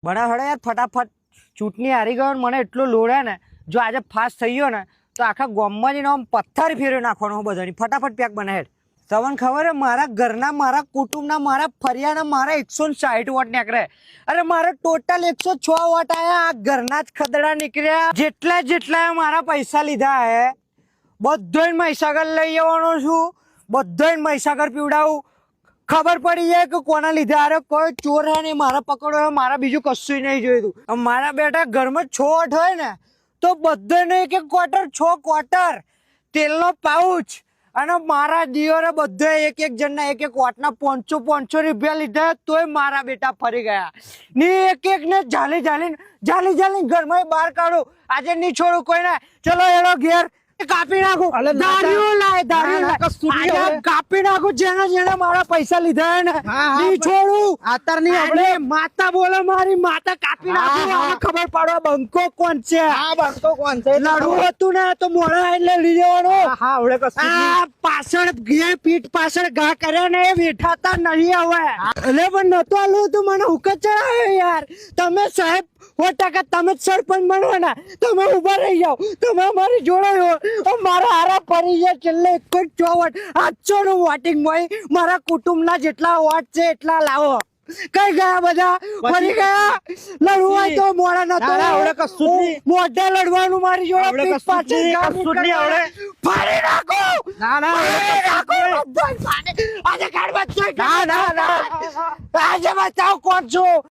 બડા હડે યાર ફટાફટ ચૂંટણી હારી ગયો મને એટલો લોડે ને જો આજે ફાસ્ટ થઈ ગયો ને તો આખા ગામમાં જઈને આમ પથ્થર ફેરવી નાખવાનો બધાની ફટાફટ પેક બનાવે તમને ખબર હે મારા ઘરના મારા કુટુંબના મારા ફરિયાના મારા 160 વોટ નીકળે અરે મારે ટોટલ 106 વોટ આયા આ ઘરના જ ખદડા નીકળ્યા જેટલા મારા પૈસા લીધા હે બધોય મહીસાગર લઈ જવાનો છું બધોય મહીસાગર પીવડાવું ખબર પડી જાય કે કોના લીધે અરે કોઈ ચોર હે નહીં મારા પકડો મારા બીજું કશું નહીં જોયું મારા બેટા ઘરમાં 6 વોટ હોય ને તો બધોને એક ક્વાર્ટર તેલનો પાઉચ અને મારા દિયોરે બધે એક જણના એક વોટના 500 રૂપિયા લીધા તોય મારા બેટા ફરી ગયા ની એક ને જાલી ઘરમાં બહાર કાઢું આજે નહીં છોડું કોઈને ચલો એનો ઘેર કાપી નાખું કાપી નાખું જેને મારા પૈસા લીધા ને નહીં છોડું આતરની આપણે માતા બોલે મારી માતા કાપી નાખું ખબર પાડવા બંકો કોણ છે લડવું હતું ને તો મોડા એટલે લઈ જવાનો પાછળ પીઠ પાછળ ઘા કર્યા ને એ બેઠાતા નહીં હવે એટલે પણ નતો આલું તું મને હુકત ચડાવ્યો યાર તમે સાહેબ 100% તમે જ સરપંચ બનવાના તમે ઉભા રહી જાઓ તમે અમારી જોડે મારા હારા પડી જાય છેલ્લે 1 વોટ 800 નું વોટિંગ હોય મારા કુટુંબના જેટલા વોટ છે એટલા લાવો કઈ ગયા બધા ફરી ગયા લડવું હોય તો મોડા નતો મોઢે લડવાનું મારી જોડે પીઠ પાછળ ફરી નાખો આજે કાઢવા આજે બતાવો કોણ છો